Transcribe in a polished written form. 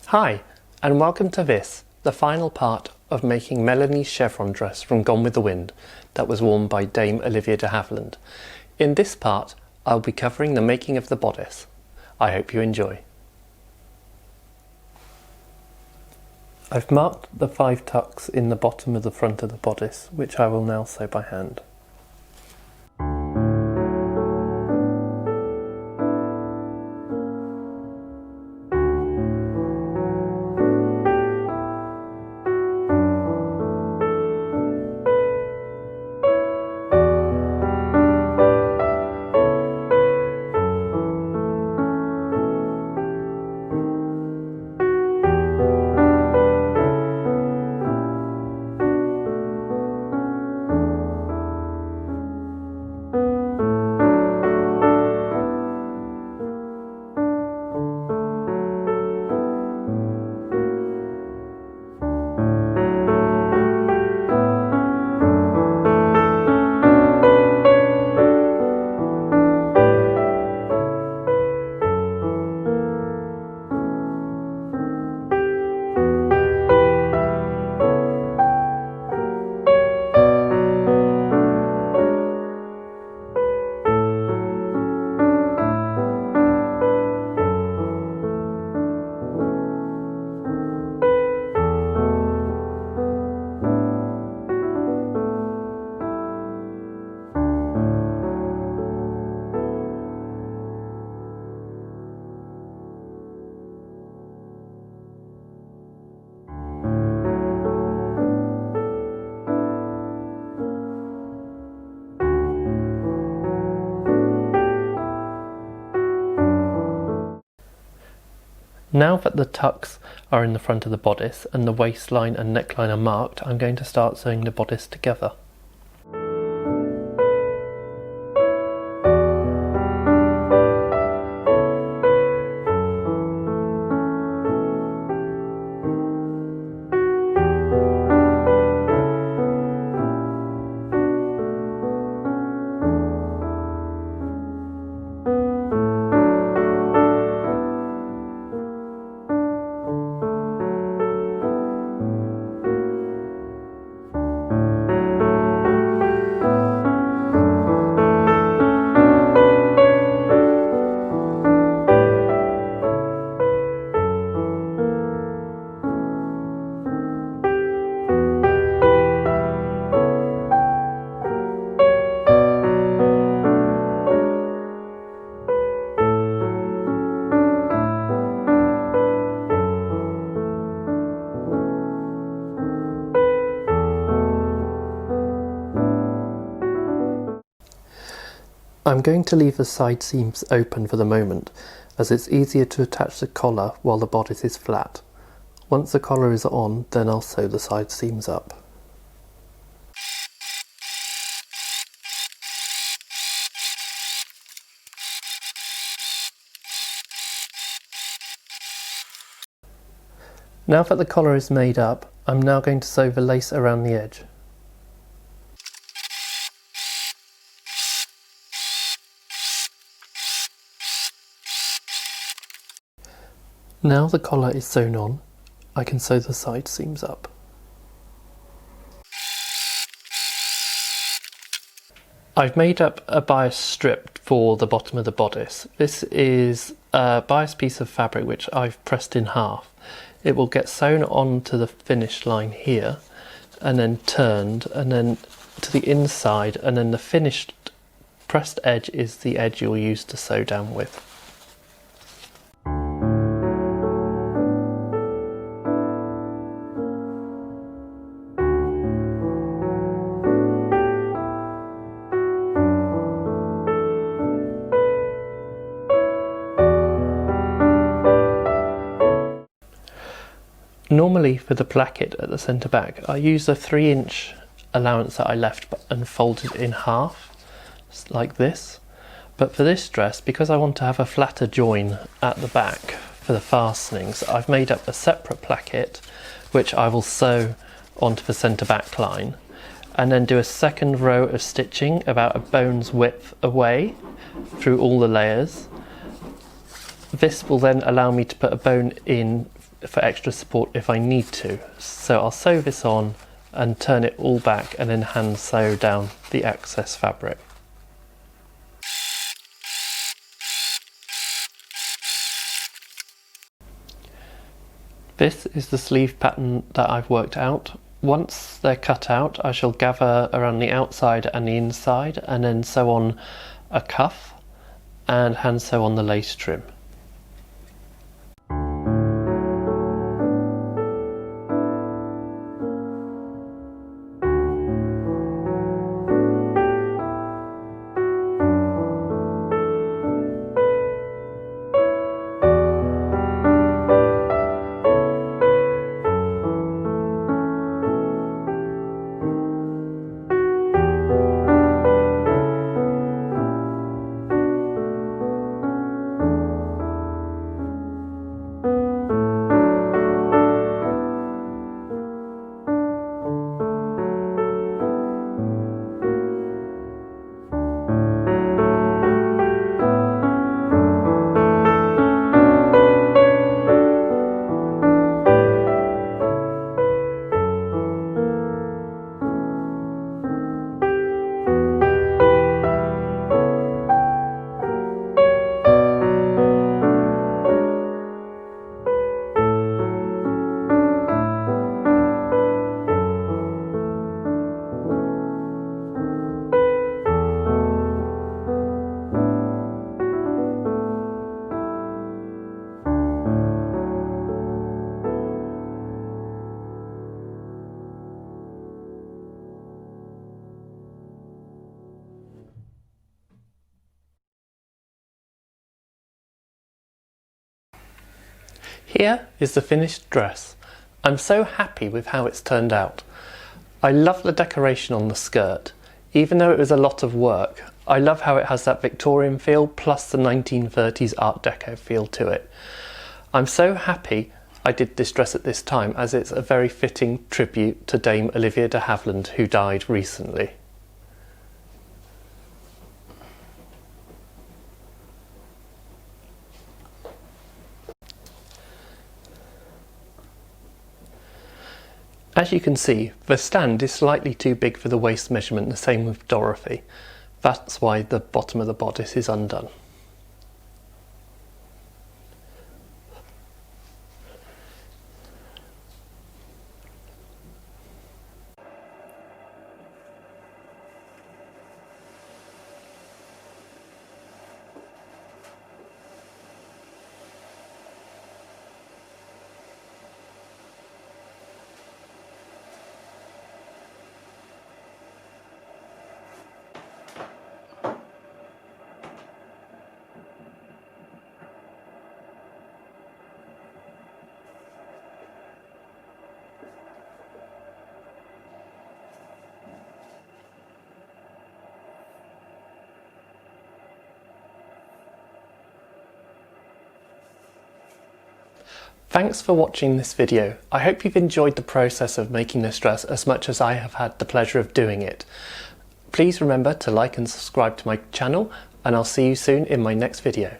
Hi, and welcome to this, the final part of making Melanie's chevron dress from Gone with the Wind that was worn by Dame Olivia de Havilland. In this part, I'll be covering the making of the bodice. I hope you enjoy. I've marked the 5 tucks in the bottom of the front of the bodice, which I will now sew by hand. Now that the tucks are in the front of the bodice and the waistline and neckline are marked, I'm going to start sewing the bodice together. I'm going to leave the side seams open for the moment, as it's easier to attach the collar while the bodice is flat. Once the collar is on, then I'll sew the side seams up. Now that the collar is made up, I'm now going to sew the lace around the edge. Now the collar is sewn on, I can sew the side seams up. I've made up a bias strip for the bottom of the bodice. This is a bias piece of fabric which I've pressed in half. It will get sewn onto the finish line here and then turned and then to the inside, and then the finished pressed edge is the edge you'll use to sew down with. Normally for the placket at the centre back, I use a 3-inch allowance that I left and folded in half, like this. But for this dress, because I want to have a flatter join at the back for the fastenings, I've made up a separate placket which I will sew onto the centre back line, and then do a second row of stitching about a bone's width away through all the layers. This will then allow me to put a bone in for extra support if I need to. So I'll sew this on and turn it all back and then hand sew down the excess fabric. This is the sleeve pattern that I've worked out. Once they're cut out, I shall gather around the outside and the inside and then sew on a cuff and hand sew on the lace trim. Here is the finished dress. I'm so happy with how it's turned out. I love the decoration on the skirt. Even though it was a lot of work, I love how it has that Victorian feel plus the 1930s Art Deco feel to it. I'm so happy I did this dress at this time, as it's a very fitting tribute to Dame Olivia de Havilland, who died recently. As you can see, the stand is slightly too big for the waist measurement, the same with Dorothy. That's why the bottom of the bodice is undone. Thanks for watching this video. I hope you've enjoyed the process of making this dress as much as I have had the pleasure of doing it. Please remember to like and subscribe to my channel, and I'll see you soon in my next video.